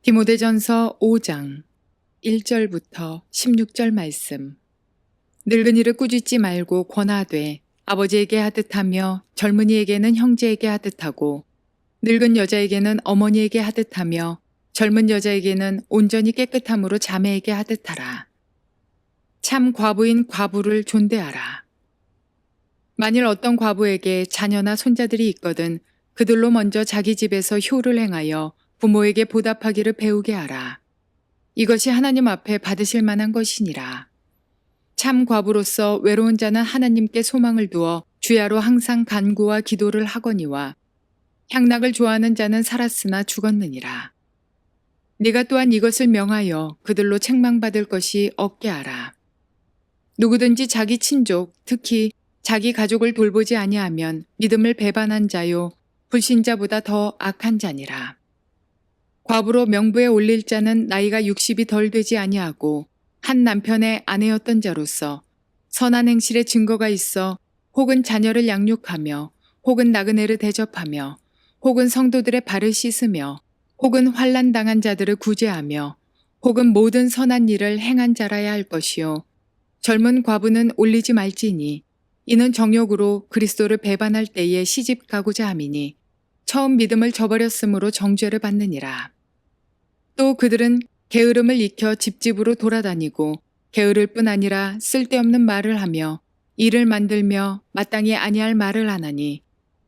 디모데전서 5장 1절부터 16절 말씀. 늙은이를 꾸짖지 말고 권하되 아버지에게 하듯하며 젊은이에게는 형제에게 하듯하고 늙은 여자에게는 어머니에게 하듯하며 젊은 여자에게는 온전히 깨끗함으로 자매에게 하듯하라. 참 과부인 과부를 존대하라. 만일 어떤 과부에게 자녀나 손자들이 있거든 그들로 먼저 자기 집에서 효를 행하여 부모에게 보답하기를 배우게 하라. 이것이 하나님 앞에 받으실 만한 것이니라. 참 과부로서 외로운 자는 하나님께 소망을 두어 주야로 항상 간구와 기도를 하거니와 향락을 좋아하는 자는 살았으나 죽었느니라. 네가 또한 이것을 명하여 그들로 책망받을 것이 없게 하라. 누구든지 자기 친족, 특히 자기 가족을 돌보지 아니하면 믿음을 배반한 자요 불신자보다 더 악한 자니라. 과부로 명부에 올릴 자는 나이가 60이 덜 되지 아니하고 한 남편의 아내였던 자로서 선한 행실의 증거가 있어 혹은 자녀를 양육하며 혹은 나그네를 대접하며 혹은 성도들의 발을 씻으며 혹은 환난 당한 자들을 구제하며 혹은 모든 선한 일을 행한 자라야 할 것이요 젊은 과부는 올리지 말지니 이는 정욕으로 그리스도를 배반할 때에 시집 가고자 함이니 처음 믿음을 저버렸으므로 정죄를 받느니라. 또 그들은 게으름을 익혀 집집으로 돌아다니고 게으를 뿐 아니라 쓸데없는 말을 하며 일을 만들며 마땅히 아니할 말을 하나니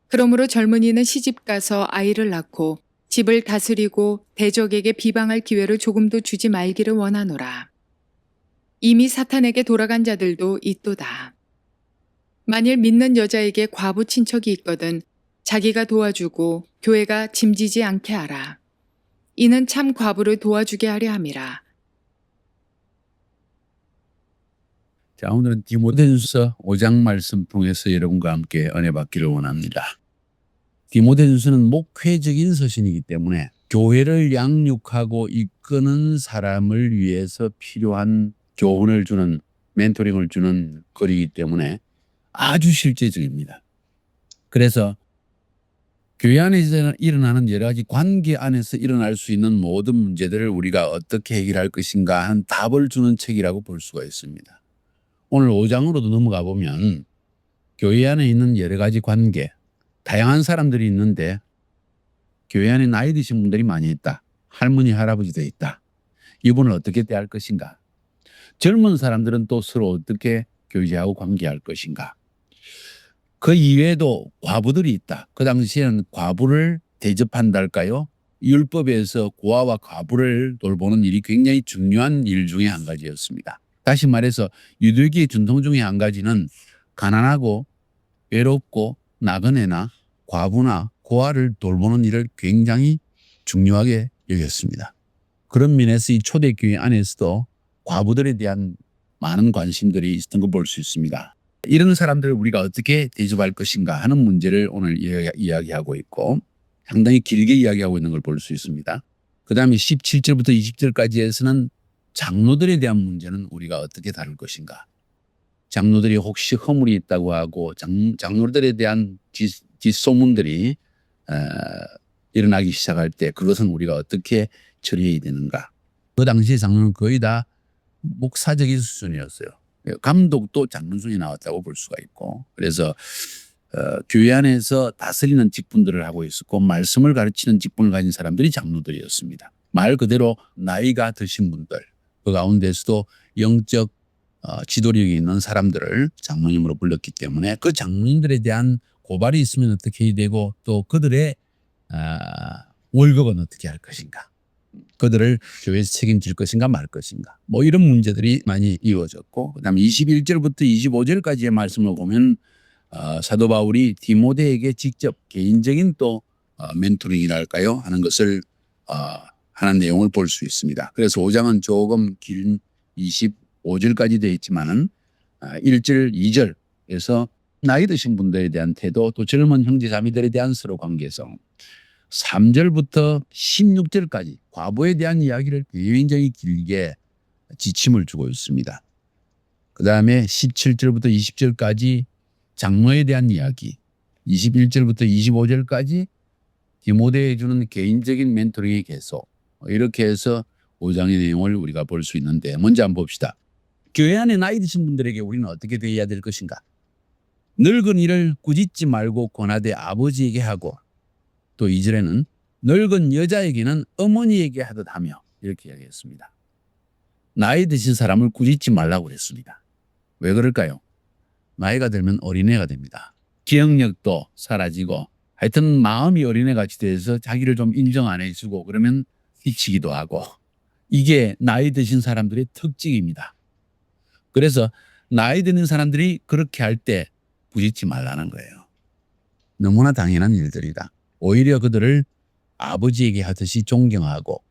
그러므로 젊은이는 시집가서 아이를 낳고 집을 다스리고 대적에게 비방할 기회를 조금도 주지 말기를 원하노라. 이미 사탄에게 돌아간 자들도 있도다. 만일 믿는 여자에게 과부 친척이 있거든 자기가 도와주고 교회가 짐지지 않게 하라. 이는 참 과부를 도와주게 하려 함이라. 자, 오늘은 디모데전서 5장 말씀 통해서 여러분과 함께 은혜 받기를 원합니다. 디모데전서는 목회적인 서신이기 때문에 교회를 양육하고 이끄는 사람을 위해서 필요한 조언을 주는, 멘토링을 주는 글이기 때문에 아주 실제적입니다. 그래서 교회 안에서 일어나는 여러 가지 관계 안에서 일어날 수 있는 모든 문제들을 우리가 어떻게 해결할 것인가 하는 답을 주는 책이라고 볼 수가 있습니다. 오늘 5장으로도 넘어가 보면 교회 안에 있는 여러 가지 관계, 다양한 사람들이 있는데 교회 안에 나이 드신 분들이 많이 있다. 할머니, 할아버지도 있다. 이분을 어떻게 대할 것인가. 젊은 사람들은 또 서로 어떻게 교제하고 관계할 것인가. 그 이외에도 과부들이 있다. 그 당시에는 과부를 대접한다 할까요? 율법에서 고아와 과부를 돌보는 일이 굉장히 중요한 일 중에 한 가지였습니다. 다시 말해서 유대교의 전통 중에 한 가지는 가난하고 외롭고 나그네나 과부나 고아를 돌보는 일을 굉장히 중요하게 여겼습니다. 그런 면에서 이 초대교회 안에서도 과부들에 대한 많은 관심들이 있었던 걸 볼 수 있습니다. 이런 사람들을 우리가 어떻게 대접할 것인가 하는 문제를 오늘 이야기하고 있고 상당히 길게 이야기하고 있는 걸 볼 수 있습니다. 그 다음에 17절부터 20절까지에서는 장로들에 대한 문제는 우리가 어떻게 다룰 것인가. 장로들이 혹시 허물이 있다고 하고 장로들에 대한 뒷소문들이 일어나기 시작할 때 그것은 우리가 어떻게 처리해야 되는가. 그 당시에 장로는 거의 다 목사적인 수준이었어요. 감독도 장로순이 나왔다고 볼 수가 있고 그래서 교회 안에서 다스리는 직분들을 하고 있었고 말씀을 가르치는 직분을 가진 사람들이 장로들이었습니다. 말 그대로 나이가 드신 분들 그 가운데서도 영적 지도력이 있는 사람들을 장로님으로 불렀기 때문에 그 장로님들에 대한 고발이 있으면 어떻게 해야 되고 또 그들의 월급은 어떻게 할 것인가. 그들을 교회에서 책임질 것인가 말 것인가. 뭐 이런 문제들이 많이 이루어졌고 그다음에 21절부터 25절까지의 말씀을 보면 사도 바울이 디모데에게 직접 개인적인 또 멘토링이랄까요 하는 것을 하는 내용을 볼 수 있습니다. 그래서 5장은 조금 긴 25절까지 되어 있지만은 1절, 2절에서 나이 드신 분들에 대한 태도 또 젊은 형제 자매들에 대한 서로 관계성 3절부터 16절까지 과부에 대한 이야기를 굉장히 길게 지침을 주고 있습니다. 그 다음에 17절부터 20절까지 장로에 대한 이야기 21절부터 25절까지 디모데에 주는 개인적인 멘토링의 계속 이렇게 해서 5장의 내용을 우리가 볼 수 있는데 먼저 한번 봅시다. 교회 안에 나이 드신 분들에게 우리는 어떻게 대해야 될 것인가? 늙은 이를 꾸짖지 말고 권하되 아버지에게 하고, 또 2절에는 늙은 여자에게는 어머니에게 하듯 하며 이렇게 이야기했습니다. 나이 드신 사람을 꾸짖지 말라고 그랬습니다. 왜 그럴까요? 나이가 들면 어린애가 됩니다. 기억력도 사라지고 하여튼 마음이 어린애같이 돼서 자기를 좀 인정 안 해주고 그러면 삐치기도 하고, 이게 나이 드신 사람들의 특징입니다. 그래서 나이 드는 사람들이 그렇게 할 때 꾸짖지 말라는 거예요. 너무나 당연한 일들이다. 오히려 그들을 아버지에게 하듯이 존경하고,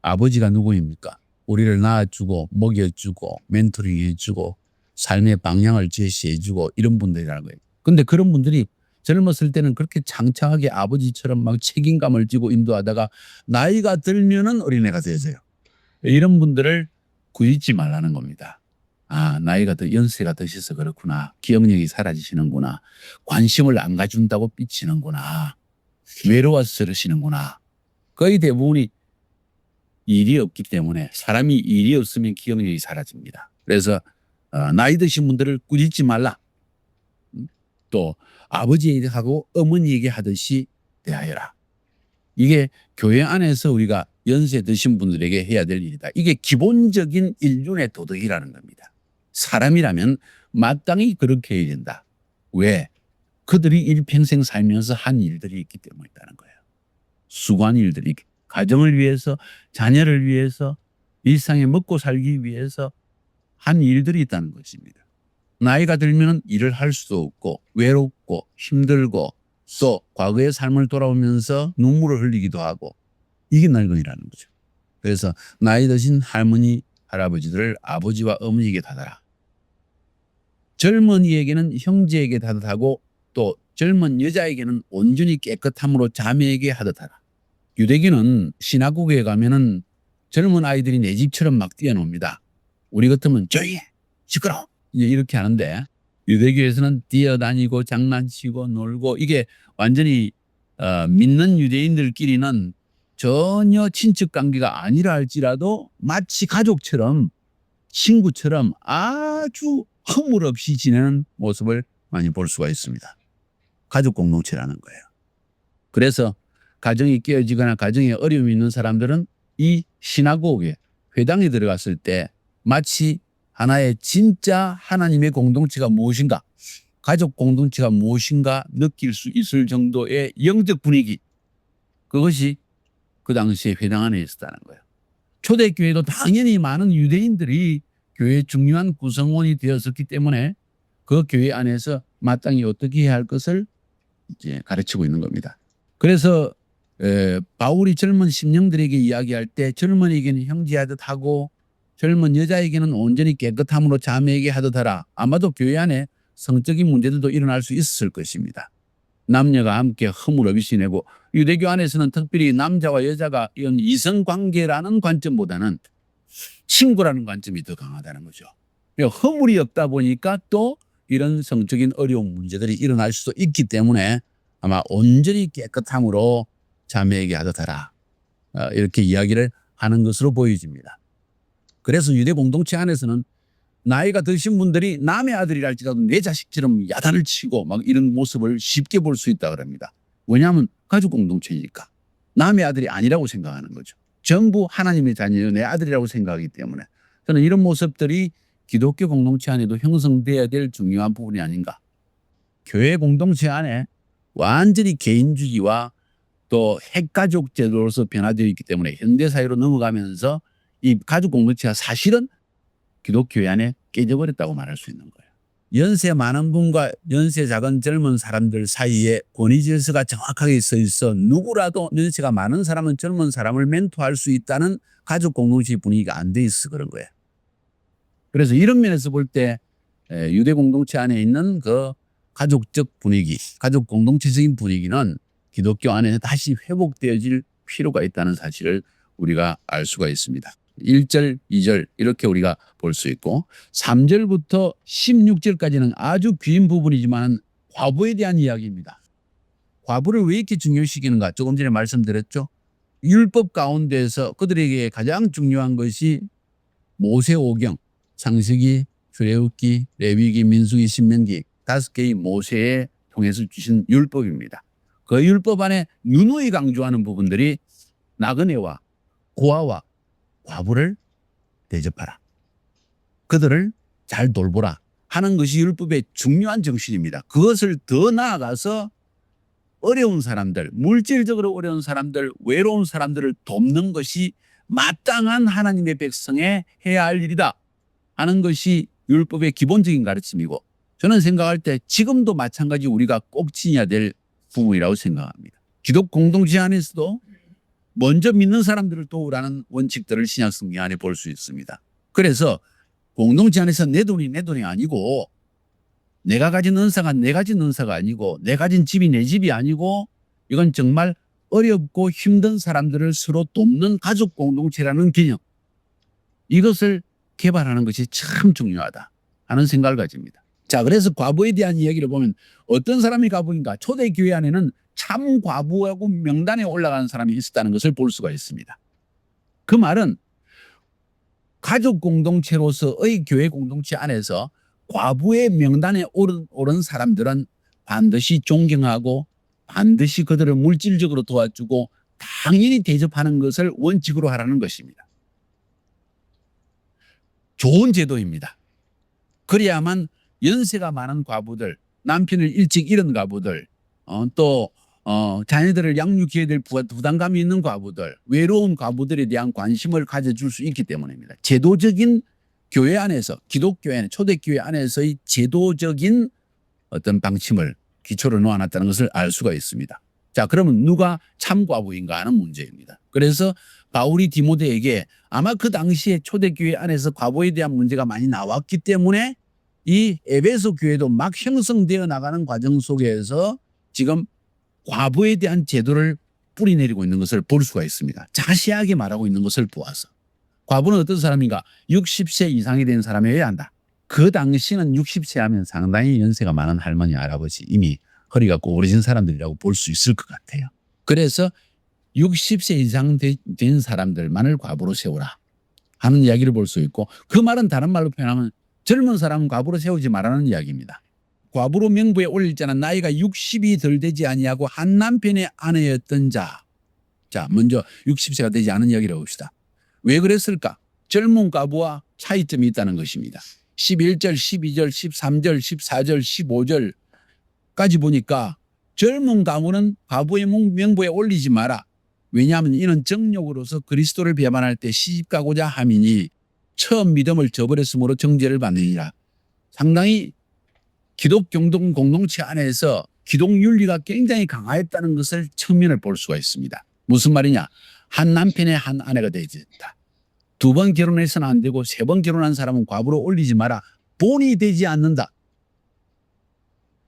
아버지가 누구입니까? 우리를 낳아주고 먹여주고 멘토링해주고 삶의 방향을 제시해주고 이런 분들이라는 거예요. 근데 그런 분들이 젊었을 때는 그렇게 창창하게 아버지처럼 막 책임감을 지고 인도하다가 나이가 들면은 어린애가 되어져요. 이런 분들을 꾸짖지 말라는 겁니다. 아, 나이가 더 연세가 드셔서 그렇구나. 기억력이 사라지시는구나. 관심을 안 가준다고 삐치는구나. 외로워서 그러시는구나. 거의 대부분이 일이 없기 때문에, 사람이 일이 없으면 기억력이 사라집니다. 그래서 나이 드신 분들을 꾸짖지 말라. 또 아버지에게 하고 어머니에게 하듯이 대하여라. 이게 교회 안에서 우리가 연세 드신 분들에게 해야 될 일이다. 이게 기본적인 인륜의 도덕이라는 겁니다. 사람이라면 마땅히 그렇게 해야 된다. 왜? 그들이 일평생 살면서 한 일들이 있기 때문이라는 거예요. 수고한 일들이, 가정을 위해서, 자녀를 위해서, 일상에 먹고 살기 위해서 한 일들이 있다는 것입니다. 나이가 들면 일을 할 수도 없고 외롭고 힘들고 또 과거의 삶을 돌아오면서 눈물을 흘리기도 하고, 이게 늙은이라는 거죠. 그래서 나이 드신 할머니, 할아버지들을 아버지와 어머니에게 다하라. 젊은이에게는 형제에게 다하고, 또 젊은 여자에게는 온전히 깨끗함으로 자매에게 하듯 하라. 유대교는 시나고그에 가면은 젊은 아이들이 내 집처럼 막 뛰어놉니다. 우리 같으면 조용히 해, 시끄러워, 이렇게 하는데 유대교에서는 뛰어다니고 장난치고 놀고, 이게 완전히 믿는 유대인들끼리는 전혀 친척 관계가 아니라 할지라도 마치 가족처럼, 친구처럼 아주 허물없이 지내는 모습을 많이 볼 수가 있습니다. 가족 공동체라는 거예요. 그래서 가정이 깨어지거나 가정에 어려움이 있는 사람들은 이 시나고그에, 회당에 들어갔을 때 마치 하나의 진짜 하나님의 공동체가 무엇인가, 가족 공동체가 무엇인가 느낄 수 있을 정도의 영적 분위기, 그것이 그 당시에 회당 안에 있었다는 거예요. 초대교회도 당연히 많은 유대인들이 교회의 중요한 구성원이 되었었기 때문에 그 교회 안에서 마땅히 어떻게 해야 할 것을 이제 가르치고 있는 겁니다. 그래서 바울이 젊은 심령들에게 이야기할 때 젊은이에게는 형제하듯 하고 젊은 여자에게는 온전히 깨끗함으로 자매에게 하듯 하라. 아마도 교회 안에 성적인 문제들도 일어날 수 있었을 것입니다. 남녀가 함께 허물없이 지내고, 유대교 안에서는 특별히 남자와 여자가 이런 이성관계라는 관점보다는 친구라는 관점이 더 강하다는 거죠. 허물이 없다 보니까 또 이런 성적인 어려운 문제들이 일어날 수도 있기 때문에 아마 온전히 깨끗함으로 자매에게 하듯 하라. 이렇게 이야기를 하는 것으로 보여집니다. 그래서 유대 공동체 안에서는 나이가 드신 분들이 남의 아들이랄지라도 내 자식처럼 야단을 치고 막 이런 모습을 쉽게 볼 수 있다고 합니다. 왜냐하면 가족 공동체니까. 남의 아들이 아니라고 생각하는 거죠. 전부 하나님의 자녀요, 내 아들이라고 생각하기 때문에 저는 이런 모습들이 기독교 공동체 안에도 형성돼야 될 중요한 부분이 아닌가. 교회 공동체 안에 완전히 개인주의와 또 핵가족 제도로서 변화되어 있기 때문에 현대사회로 넘어가면서 이 가족 공동체가 사실은 기독교회 안에 깨져버렸다고 말할 수 있는 거예요. 연세 많은 분과 연세 작은 젊은 사람들 사이에 권위 질서가 정확하게 서 있어 누구라도 연세가 많은 사람은 젊은 사람을 멘토할 수 있다는 가족 공동체의 분위기가 안 돼 있어 그런 거예요. 그래서 이런 면에서 볼 때 유대 공동체 안에 있는 그 가족적 분위기, 가족 공동체적인 분위기는 기독교 안에 다시 회복되어질 필요가 있다는 사실을 우리가 알 수가 있습니다. 1절, 2절 이렇게 우리가 볼 수 있고 3절부터 16절까지는 아주 긴 부분이지만 과부에 대한 이야기입니다. 과부를 왜 이렇게 중요시키는가? 조금 전에 말씀드렸죠. 율법 가운데서 그들에게 가장 중요한 것이 모세오경, 창세기, 출애굽기, 레위기, 민수기, 신명기 5개의 모세에 통해서 주신 율법입니다. 그 율법 안에 누누이 강조하는 부분들이 나그네와 고아와 과부를 대접하라. 그들을 잘 돌보라 하는 것이 율법의 중요한 정신입니다. 그것을 더 나아가서 어려운 사람들, 물질적으로 어려운 사람들, 외로운 사람들을 돕는 것이 마땅한 하나님의 백성에 해야 할 일이다 하는 것이 율법의 기본적인 가르침이고, 저는 생각할 때 지금도 마찬가지 우리가 꼭 지녀야 될 부분이라고 생각합니다. 기독 공동체 안에서도 먼저 믿는 사람들을 도우라는 원칙들을 신약 성경 안에 볼 수 있습니다. 그래서 공동체 안에서 내 돈이 아니고, 내가 가진 은사가 내 가진 은사가 아니고, 내 가진 집이 내 집이 아니고, 이건 정말 어렵고 힘든 사람들을 서로 돕는 가족 공동체라는 개념, 이것을 개발하는 것이 참 중요하다 하는 생각을 가집니다. 자, 그래서 과부에 대한 이야기를 보면 어떤 사람이 과부인가? 초대교회 안에는 참 과부하고 명단에 올라가는 사람이 있었다는 것을 볼 수가 있습니다. 그 말은 가족 공동체로서의 교회 공동체 안에서 과부의 명단에 오른 사람들은 반드시 존경하고 반드시 그들을 물질적으로 도와주고 당연히 대접하는 것을 원칙으로 하라는 것입니다. 좋은 제도입니다. 그래야만 연세가 많은 과부들, 남편을 일찍 잃은 과부들, 또 자녀들을 양육해야 될 부담감이 있는 과부들, 외로운 과부들에 대한 관심을 가져줄 수 있기 때문입니다. 제도적인 교회 안에서, 기독교회, 초대교회 안에서의 제도적인 어떤 방침을 기초로 놓아놨다는 것을 알 수가 있습니다. 자, 그러면 누가 참 과부인가 하는 문제입니다. 그래서 바울이 디모데에게 아마 그 당시에 초대교회 안에서 과부에 대한 문제가 많이 나왔기 때문에 이 에베소 교회도 막 형성되어 나가는 과정 속에서 지금 과부에 대한 제도를 뿌리내리고 있는 것을 볼 수가 있습니다. 자세하게 말하고 있는 것을 보아서. 과부는 어떤 사람인가? 60세 이상이 된 사람이어야 한다. 그 당시는 60세 하면 상당히 연세가 많은 할머니, 할아버지, 이미 허리가 구부러진 사람들이라고 볼 수 있을 것 같아요. 그래서 60세 이상 된 사람들만을 과부로 세우라 하는 이야기를 볼 수 있고, 그 말은 다른 말로 표현하면 젊은 사람은 과부로 세우지 말라는 이야기입니다. 과부로 명부에 올릴 자는 나이가 60이 덜 되지 아니하고 한 남편의 아내였던 자. 자, 먼저 60세가 되지 않은 이야기를 봅시다. 왜 그랬을까? 젊은 과부와 차이점이 있다는 것입니다. 11절, 12절, 13절, 14절, 15절까지 보니까 젊은 과부의 명부에 올리지 마라. 왜냐하면 이는 정욕으로서 그리스도를 배반할 때 시집가고자 함이니 처음 믿음을 저버렸으므로 정죄를 받느니라. 상당히 기독 공동체 안에서 기독 윤리가 굉장히 강화했다는 것을 측면을 볼 수가 있습니다. 무슨 말이냐? 한 남편의 한 아내가 되지 않다. 2번 결혼해서는 안 되고 3번 결혼한 사람은 과부로 올리지 마라. 본이 되지 않는다.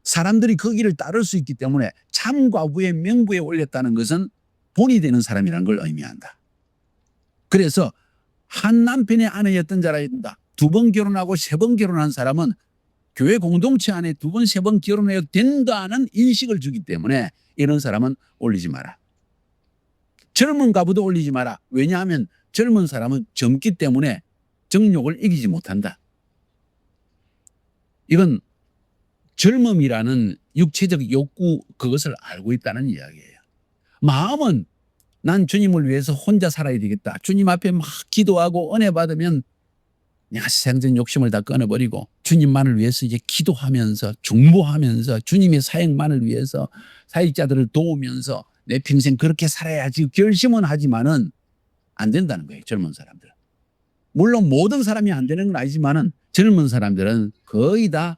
사람들이 그 길을 따를 수 있기 때문에 참 과부의 명부에 올렸다는 것은 본이 되는 사람이라는 걸 의미한다. 그래서 한 남편의 아내였던 자라 된다. 2번 결혼하고 3번 결혼한 사람은 교회 공동체 안에 2번, 3번 결혼해야 된다는 인식을 주기 때문에 이런 사람은 올리지 마라. 젊은 과부도 올리지 마라. 왜냐하면 젊은 사람은 젊기 때문에 정욕을 이기지 못한다. 이건 젊음이라는 육체적 욕구, 그것을 알고 있다는 이야기예요. 마음은 난 주님을 위해서 혼자 살아야 되겠다. 주님 앞에 막 기도하고 은혜 받으면 내가 세상적인 욕심을 다 끊어버리고 주님만을 위해서 이제 기도하면서 중보하면서 주님의 사역만을 위해서 사역자들을 도우면서 내 평생 그렇게 살아야지 결심은 하지만은 안 된다는 거예요. 젊은 사람들. 물론 모든 사람이 안 되는 건 아니지만은 젊은 사람들은 거의 다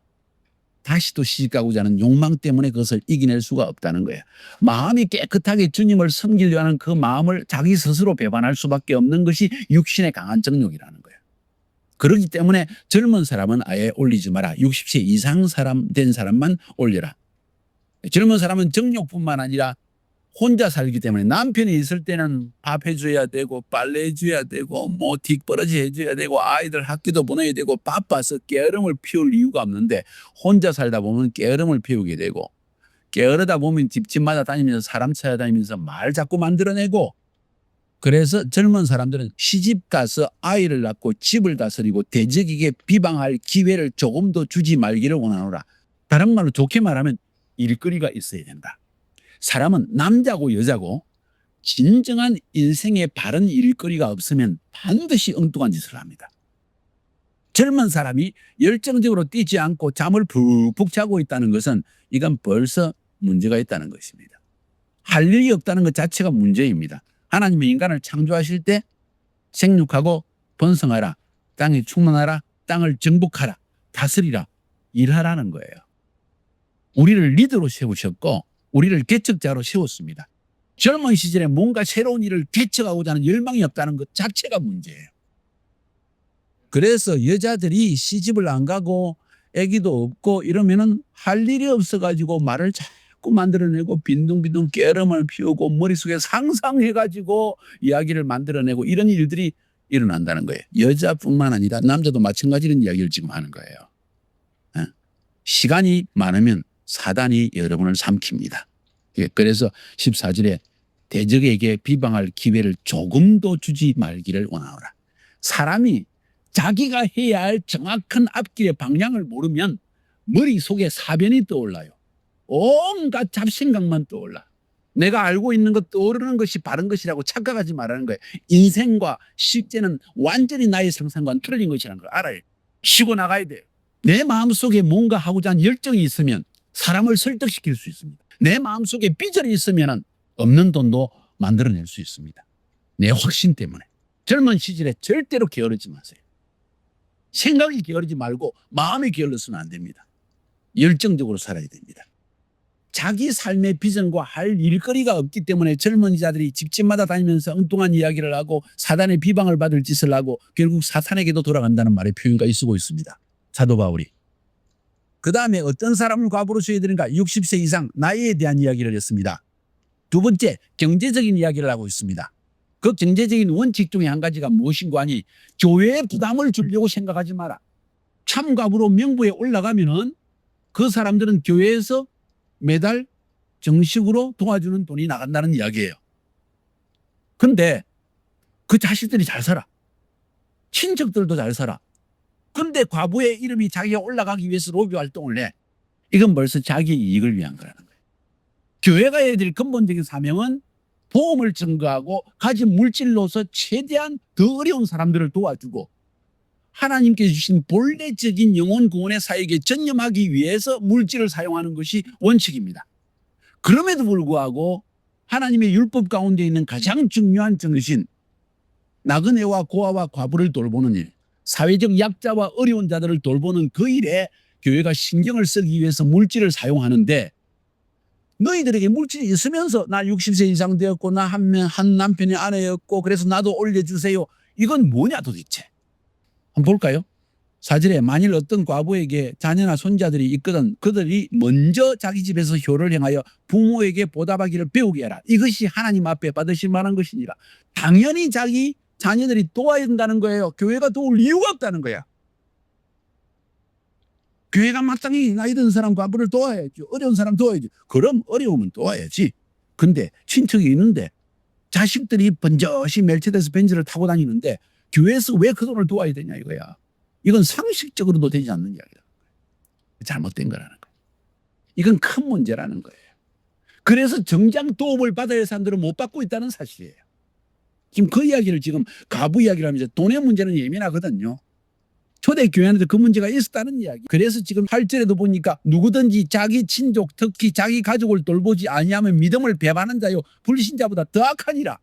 다시 또 시집가고자 하는 욕망 때문에 그것을 이겨낼 수가 없다는 거예요. 마음이 깨끗하게 주님을 섬기려 하는 그 마음을 자기 스스로 배반할 수밖에 없는 것이 육신의 강한 정욕이라는 거예요. 그렇기 때문에 젊은 사람은 아예 올리지 마라. 60세 이상 된 사람만 올려라. 젊은 사람은 정욕뿐만 아니라 혼자 살기 때문에 남편이 있을 때는 밥 해줘야 되고 빨래 해줘야 되고 뭐 뒷벌어지 해줘야 되고 아이들 학교도 보내야 되고 바빠서 게으름을 피울 이유가 없는데 혼자 살다 보면 게으름을 피우게 되고 게으르다 보면 집집마다 다니면서 사람 찾아다니면서 말 자꾸 만들어내고 그래서 젊은 사람들은 시집 가서 아이를 낳고 집을 다스리고 대적에게 비방할 기회를 조금도 주지 말기를 원하노라. 다른 말로 좋게 말하면 일거리가 있어야 된다. 사람은 남자고 여자고 진정한 인생에 바른 일거리가 없으면 반드시 엉뚱한 짓을 합니다. 젊은 사람이 열정적으로 뛰지 않고 잠을 푹푹 자고 있다는 것은 이건 벌써 문제가 있다는 것입니다. 할 일이 없다는 것 자체가 문제입니다. 하나님이 인간을 창조하실 때 생육하고 번성하라, 땅에 충만하라, 땅을 정복하라, 다스리라, 일하라는 거예요. 우리를 리더로 세우셨고 우리를 개척자로 세웠습니다. 젊은 시절에 뭔가 새로운 일을 개척하고자 하는 열망이 없다는 것 자체가 문제예요. 그래서 여자들이 시집을 안 가고 아기도 없고 이러면은 할 일이 없어가지고 말을 자꾸 만들어내고 빈둥빈둥 깨름을 피우고 머릿속에 상상해가지고 이야기를 만들어내고 이런 일들이 일어난다는 거예요. 여자뿐만 아니라 남자도 마찬가지인 이야기를 지금 하는 거예요. 시간이 많으면 사단이 여러분을 삼킵니다. 그래서 14절에 대적에게 비방할 기회를 조금도 주지 말기를 원하노라. 사람이 자기가 해야 할 정확한 앞길의 방향을 모르면 머릿속에 사변이 떠올라요. 온갖 잡생각만 떠올라. 내가 알고 있는 것 떠오르는 것이 바른 것이라고 착각하지 말라는 거예요. 인생과 실제는 완전히 나의 상상과는 틀린 것이라는 걸 알아요. 쉬고 나가야 돼요. 내 마음속에 뭔가 하고자 하는 열정이 있으면 사람을 설득시킬 수 있습니다. 내 마음속에 비전이 있으면 없는 돈도 만들어낼 수 있습니다. 내 확신 때문에. 젊은 시절에 절대로 게으르지 마세요. 생각이 게으르지 말고 마음이 게을러서는 안 됩니다. 열정적으로 살아야 됩니다. 자기 삶의 비전과 할 일거리가 없기 때문에 젊은 자들이 집집마다 다니면서 엉뚱한 이야기를 하고 사단의 비방을 받을 짓을 하고 결국 사탄에게도 돌아간다는 말의 표현까지 쓰고 있습니다. 사도 바울이. 그 다음에 어떤 사람을 과부로 써야 되는가? 60세 이상 나이에 대한 이야기를 했습니다. 두 번째, 경제적인 이야기를 하고 있습니다. 그 경제적인 원칙 중에 한 가지가 무엇인고 하니 교회에 부담을 주려고 생각하지 마라. 참과부로 명부에 올라가면은 그 사람들은 교회에서 매달 정식으로 도와주는 돈이 나간다는 이야기예요. 근데 그 자식들이 잘 살아. 친척들도 잘 살아. 근데 과부의 이름이 자기가 올라가기 위해서 로비 활동을 해. 이건 벌써 자기 이익을 위한 거라는 거예요. 교회가 해야 될 근본적인 사명은 보험을 증거하고 가진 물질로서 최대한 더 어려운 사람들을 도와주고 하나님께서 주신 본래적인 영혼 구원의 사역에 전념하기 위해서 물질을 사용하는 것이 원칙입니다. 그럼에도 불구하고 하나님의 율법 가운데 있는 가장 중요한 정신, 나그네와 고아와 과부를 돌보는 일, 사회적 약자와 어려운 자들을 돌보는 그 일에 교회가 신경을 쓰기 위해서 물질을 사용하는데 너희들에게 물질이 있으면서 나 60세 이상 되었고 나 한 남편의 아내였고 그래서 나도 올려주세요. 이건 뭐냐 도대체. 한번 볼까요? 4절에 만일 어떤 과부에게 자녀나 손자들이 있거든 그들이 먼저 자기 집에서 효를 행하여 부모에게 보답하기를 배우게 하라. 이것이 하나님 앞에 받으실 만한 것이니라. 당연히 자기 자녀들이 도와야 된다는 거예요. 교회가 도울 이유가 없다는 거야. 교회가 마땅히 나이 든 사람 과부를 도와야지. 어려운 사람 도와야지. 그럼 어려우면 도와야지. 근데 친척이 있는데 자식들이 번젓이 멜체데스 벤츠를 타고 다니는데 교회에서 왜 그 돈을 도와야 되냐 이거야. 이건 상식적으로도 되지 않는 이야기다. 잘못된 거라는 거예요. 이건 큰 문제라는 거예요. 그래서 정작 도움을 받아야 할 사람들은 못 받고 있다는 사실이에요. 지금 그 이야기를 지금 가부 이야기를 하면서 돈의 문제는 예민하거든요. 초대교회한테도 그 문제가 있었다는 이야기. 그래서 지금 8절에도 보니까 누구든지 자기 친족 특히 자기 가족을 돌보지 아니하면 믿음을 배반한 자요 불신자보다 더 악하니라.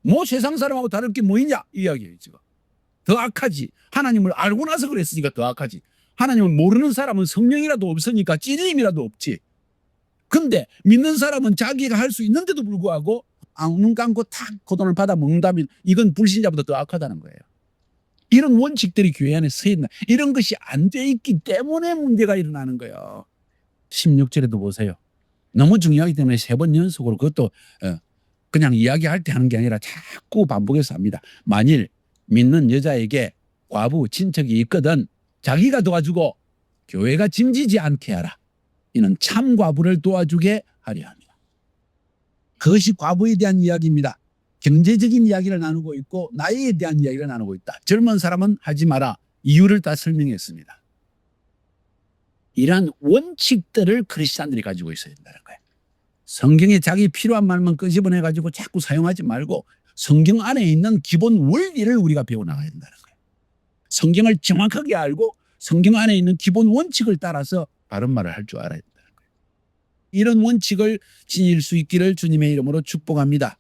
뭐 세상 사람하고 다를 게 뭐이냐 이 이야기예요. 지금 더 악하지. 하나님을 알고 나서 그랬으니까 더 악하지. 하나님을 모르는 사람은 성령이라도 없으니까 찔림이라도 없지. 근데 믿는 사람은 자기가 할 수 있는데도 불구하고 눈 감고 탁 그 돈을 받아 먹는다면 이건 불신자보다 더 악하다는 거예요. 이런 원칙들이 교회 안에 서 있나. 이런 것이 안 돼 있기 때문에 문제가 일어나는 거예요. 16절에도 보세요. 너무 중요하기 때문에 3번 연속으로 그것도 그냥 이야기할 때 하는 게 아니라 자꾸 반복해서 합니다. 만일 믿는 여자에게 과부 친척이 있거든 자기가 도와주고 교회가 짐지지 않게 하라. 이는 참 과부를 도와주게 하려 합니다. 그것이 과부에 대한 이야기입니다. 경제적인 이야기를 나누고 있고 나이에 대한 이야기를 나누고 있다. 젊은 사람은 하지 마라. 이유를 다 설명했습니다. 이러한 원칙들을 크리스찬들이 가지고 있어야 된다는 거예요. 성경에 자기 필요한 말만 끄집어내 가지고 자꾸 사용하지 말고 성경 안에 있는 기본 원리를 우리가 배워나가야 된다는 거예요. 성경을 정확하게 알고 성경 안에 있는 기본 원칙을 따라서 바른 말을 할 줄 알아야 된다는 거예요. 이런 원칙을 지닐 수 있기를 주님의 이름으로 축복합니다.